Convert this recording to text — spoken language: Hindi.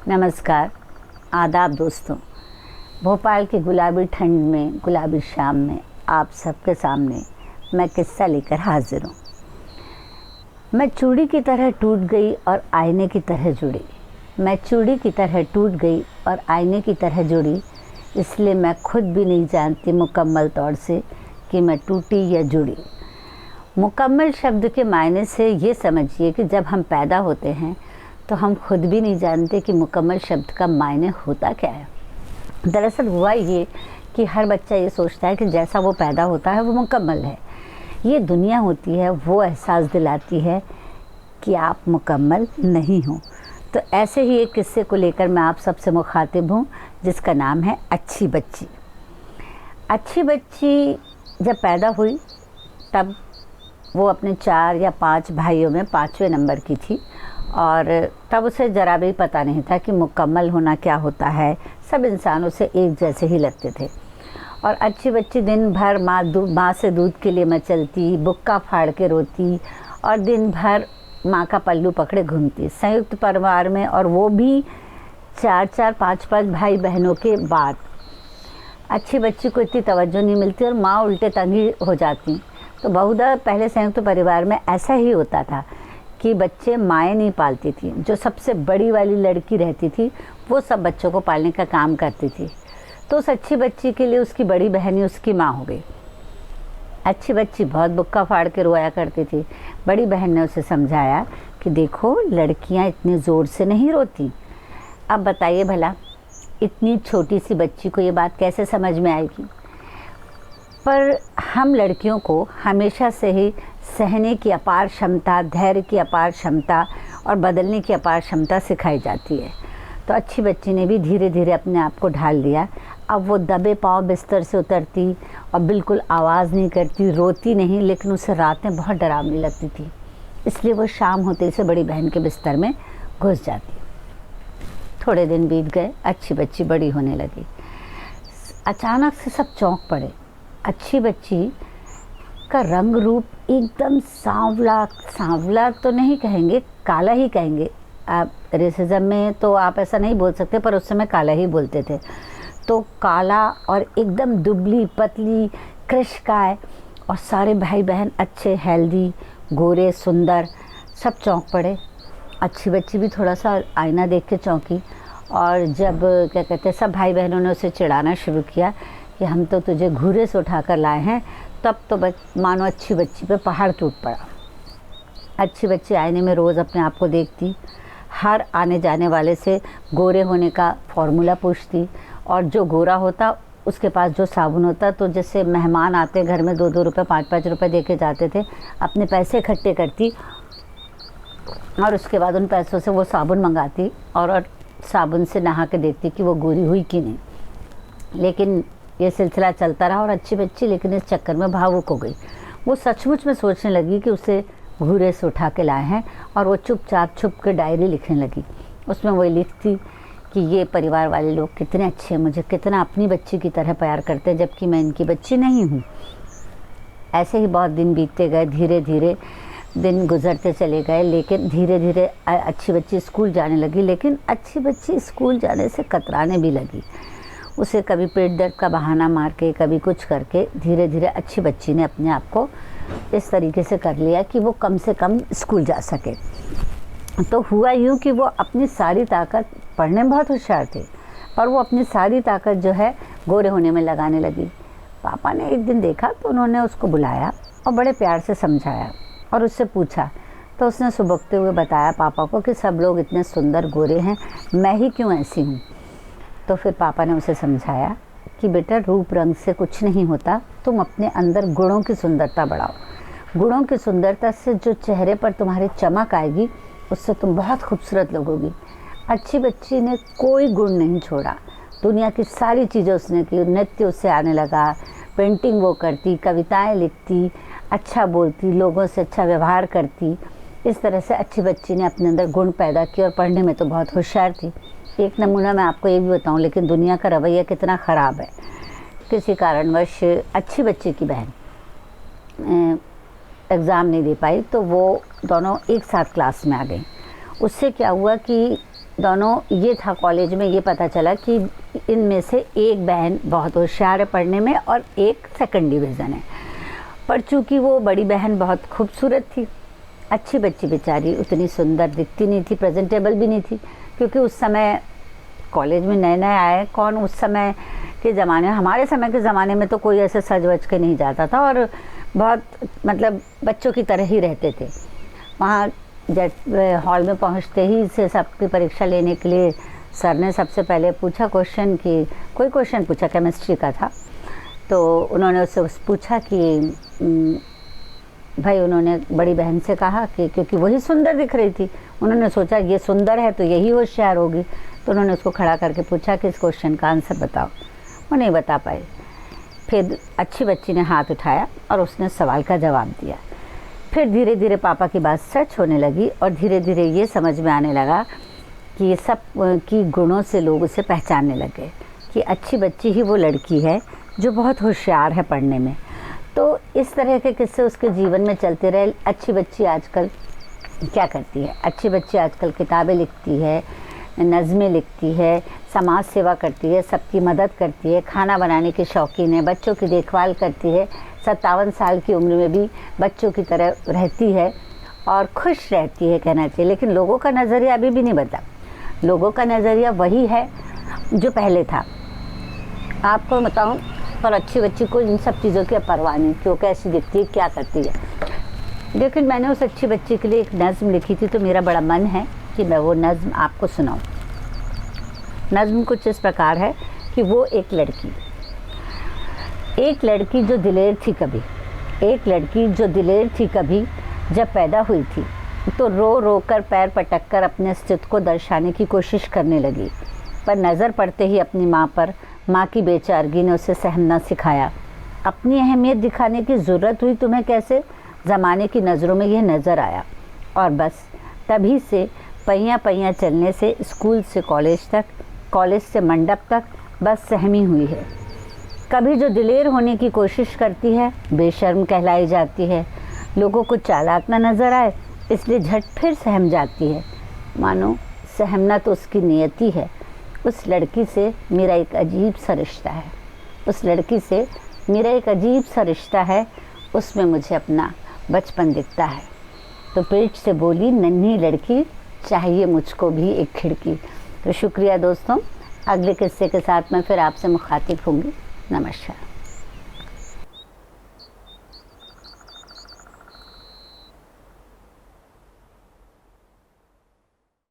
नमस्कार, आदाब दोस्तों। भोपाल की गुलाबी ठंड में, गुलाबी शाम में आप सबके सामने मैं किस्सा लेकर हाजिर हूँ। मैं चूड़ी की तरह टूट गई और आईने की तरह जुड़ी। मैं चूड़ी की तरह टूट गई और आईने की तरह जुड़ी, इसलिए मैं खुद भी नहीं जानती मुकम्मल तौर से कि मैं टूटी या जुड़ी। मुकम्मल शब्द के मायने से ये समझिए कि जब हम पैदा होते हैं तो हम खुद भी नहीं जानते कि मुकम्मल शब्द का मायने होता क्या है। दरअसल हुआ ये कि हर बच्चा ये सोचता है कि जैसा वो पैदा होता है वो मुकम्मल है। ये दुनिया होती है, वो एहसास दिलाती है कि आप मुकम्मल नहीं हो। तो ऐसे ही एक किस्से को लेकर मैं आप सबसे मुखातिब हूँ, जिसका नाम है अच्छी बच्ची। अच्छी बच्ची जब पैदा हुई तब वो अपने 4 या 5 भाइयों में 5वें नंबर की थी और तब उसे ज़रा भी पता नहीं था कि मुकम्मल होना क्या होता है। सब इंसानों से एक जैसे ही लगते थे। और अच्छी बच्ची दिन भर माँ से दूध के लिए मचलती, बुक्का फाड़ के रोती और दिन भर माँ का पल्लू पकड़े घूमती। संयुक्त परिवार में, और वो भी 4-4, 5-5 भाई बहनों के बाद अच्छी बच्ची को इतनी तवज्जो नहीं मिलती और माँ उल्टे तंगी हो जाती। तो बहुधा पहले संयुक्त परिवार में ऐसा ही होता था कि बच्चे माएँ नहीं पालती थी। जो सबसे बड़ी वाली लड़की रहती थी वो सब बच्चों को पालने का काम करती थी। तो उस अच्छी बच्ची के लिए उसकी बड़ी बहन ही उसकी माँ हो गई। अच्छी बच्ची बहुत बुक्का फाड़ के रोया करती थी। बड़ी बहन ने उसे समझाया कि देखो, लड़कियाँ इतने ज़ोर से नहीं रोती। अब बताइए भला, इतनी छोटी सी बच्ची को ये बात कैसे समझ में आएगी। पर हम लड़कियों को हमेशा से ही सहने की अपार क्षमता, धैर्य की अपार क्षमता और बदलने की अपार क्षमता सिखाई जाती है। तो अच्छी बच्ची ने भी धीरे धीरे अपने आप को ढाल दिया। अब वो दबे पाँव बिस्तर से उतरती और बिल्कुल आवाज़ नहीं करती, रोती नहीं, लेकिन उसे रातें बहुत डरावनी लगती थी। इसलिए वो शाम होते से बड़ी बहन के बिस्तर में घुस जाती। थोड़े दिन बीत गए, अच्छी बच्ची बड़ी होने लगी। अचानक से सब चौंक पड़े। अच्छी बच्ची का रंग रूप एकदम सांवला तो नहीं कहेंगे, काला ही कहेंगे। आप रेसिज्म में तो आप ऐसा नहीं बोल सकते, पर उस समय काला ही बोलते थे। तो काला और एकदम दुबली पतली कृशकाय, और सारे भाई बहन अच्छे, हेल्दी, गोरे, सुंदर, सब चौंक पड़े। अच्छी बच्ची भी थोड़ा सा आईना देख के चौंकी। और जब क्या कहते हैं, सब भाई बहनों ने उसे चिढ़ाना शुरू किया कि हम तो तुझे घूरे से उठाकर लाए हैं, तब तो मानो अच्छी बच्ची पे पहाड़ टूट पड़ा। अच्छी बच्ची आईने में रोज़ अपने आप को देखती, हर आने जाने वाले से गोरे होने का फॉर्मूला पूछती, और जो गोरा होता उसके पास जो साबुन होता, तो जैसे मेहमान आते घर में 2-2 रुपये 5-5 रुपये दे के जाते थे, अपने पैसे इकट्ठे करती और उसके बाद उन पैसों से वो साबुन मंगाती और साबुन से नहा के देखती कि वो गोरी हुई कि नहीं। लेकिन ये सिलसिला चलता रहा और अच्छी बच्ची लेकिन इस चक्कर में भावुक हो गई। वो सचमुच में सोचने लगी कि उसे घूरे से उठा के लाए हैं, और वो चुपचाप छुप के डायरी लिखने लगी। उसमें वो लिखती कि ये परिवार वाले लोग कितने अच्छे हैं, मुझे कितना अपनी बच्ची की तरह प्यार करते हैं, जबकि मैं इनकी बच्ची नहीं हूँ। ऐसे ही बहुत दिन बीतते गए, धीरे धीरे दिन गुजरते चले गए। लेकिन धीरे धीरे अच्छी बच्ची स्कूल जाने लगी। लेकिन अच्छी बच्ची स्कूल जाने से कतराने भी लगी। उसे कभी पेट दर्द का बहाना मार के, कभी कुछ करके, धीरे धीरे अच्छी बच्ची ने अपने आप को इस तरीके से कर लिया कि वो कम से कम स्कूल जा सके। तो हुआ यूँ कि वो अपनी सारी ताकत, पढ़ने में बहुत होशियार थे, पर वो अपनी सारी ताकत जो है गोरे होने में लगाने लगी। पापा ने एक दिन देखा तो उन्होंने उसको बुलाया और बड़े प्यार से समझाया और उससे पूछा। तो उसने सुबकते हुए बताया पापा को कि सब लोग इतने सुंदर गोरे हैं, मैं ही क्यों ऐसी हूँ। तो फिर पापा ने उसे समझाया कि बेटा, रूप रंग से कुछ नहीं होता, तुम अपने अंदर गुणों की सुंदरता बढ़ाओ। गुणों की सुंदरता से जो चेहरे पर तुम्हारे चमक आएगी, उससे तुम बहुत खूबसूरत लगोगी। अच्छी बच्ची ने कोई गुण नहीं छोड़ा। दुनिया की सारी चीज़ें उसने की। नृत्य उससे आने लगा, पेंटिंग वो करती, कविताएं लिखती, अच्छा बोलती, लोगों से अच्छा व्यवहार करती। इस तरह से अच्छी बच्ची ने अपने अंदर गुण पैदा किए और पढ़ने में तो बहुत होशियार थी। एक नमूना मैं आपको ये भी बताऊं, लेकिन दुनिया का रवैया कितना ख़राब है। किसी कारणवश अच्छी बच्ची की बहन एग्ज़ाम नहीं दे पाई, तो वो दोनों एक साथ क्लास में आ गई। उससे क्या हुआ कि दोनों ये था कॉलेज में ये पता चला कि इनमें से एक बहन बहुत होशियार है पढ़ने में और एक सेकंड डिवीज़न है। पर चूँकि वो बड़ी बहन बहुत खूबसूरत थी, अच्छी बच्ची बेचारी, उतनी सुंदर दिखती नहीं थी, प्रेजेंटेबल भी नहीं थी, क्योंकि उस समय कॉलेज में नए नए आए, कौन उस समय के ज़माने, हमारे समय के ज़माने में तो कोई ऐसे सज वज के नहीं जाता था और बहुत मतलब बच्चों की तरह ही रहते थे। वहाँ हॉल में पहुँचते ही से सबकी परीक्षा लेने के लिए सर ने सबसे पहले पूछा क्वेश्चन कि कोई क्वेश्चन पूछा, केमिस्ट्री का था। तो उन्होंने उससे पूछा कि भाई, उन्होंने बड़ी बहन से कहा कि क्योंकि वही सुंदर दिख रही थी, उन्होंने सोचा ये सुंदर है तो यही होशियार होगी, तो उन्होंने उसको खड़ा करके पूछा कि इस क्वेश्चन का आंसर बताओ। वो नहीं बता पाई। फिर अच्छी बच्ची ने हाथ उठाया और उसने सवाल का जवाब दिया। फिर धीरे धीरे पापा की बात सच होने लगी और धीरे धीरे ये समझ में आने लगा कि ये सब की गुणों से लोग उसे पहचानने लगे कि अच्छी बच्ची ही वो लड़की है जो बहुत होशियार है पढ़ने में। तो इस तरह के किस्से उसके जीवन में चलते रहे। अच्छी बच्ची आजकल क्या करती है? अच्छी बच्ची आजकल किताबें लिखती है, नज़में लिखती है, समाज सेवा करती है, सबकी मदद करती है, खाना बनाने की शौकीन है, बच्चों की देखभाल करती है, 57 साल की उम्र में भी बच्चों की तरह रहती है और खुश रहती है कहना चाहिए। लेकिन लोगों का नज़रिया अभी भी नहीं बदला। लोगों का नज़रिया वही है जो पहले था। आपको बताऊं, पर अच्छी बच्ची को इन सब चीज़ों की परवाह नहीं, क्यों कैसी दिखती है, क्या करती है। लेकिन मैंने उस अच्छी बच्ची के लिए एक नज़्म लिखी थी, तो मेरा बड़ा मन है कि मैं वो नज़्म आपको सुनाऊं। नज़्म कुछ इस प्रकार है कि वो एक लड़की जो दिलेर थी कभी, एक लड़की जो दिलेर थी कभी, जब पैदा हुई थी तो रो रो कर पैर पटक कर अपने अस्तित्व को दर्शाने की कोशिश करने लगी। पर नज़र पड़ते ही अपनी माँ पर, माँ की बेचारगी ने उसे सहना सिखाया। अपनी अहमियत दिखाने की ज़रूरत हुई तुम्हें कैसे, ज़माने की नज़रों में यह नज़र आया। और बस तभी से पहिया पहिया चलने से स्कूल से कॉलेज तक, कॉलेज से मंडप तक बस सहमी हुई है। कभी जो दिलेर होने की कोशिश करती है बेशर्म कहलाई जाती है। लोगों को चालाक न नज़र आए इसलिए झट फिर सहम जाती है। मानो सहमना तो उसकी नियति है। उस लड़की से मेरा एक अजीब सा रिश्ता है, उस लड़की से मेरा एक अजीब सा रिश्ता है, उसमें मुझे अपना बचपन दिखता है। तो पेट से बोली नन्ही लड़की, चाहिए मुझको भी एक खिड़की। तो शुक्रिया दोस्तों, अगले किस्से के साथ मैं फिर आपसे मुखातिब होंगी। नमस्कार।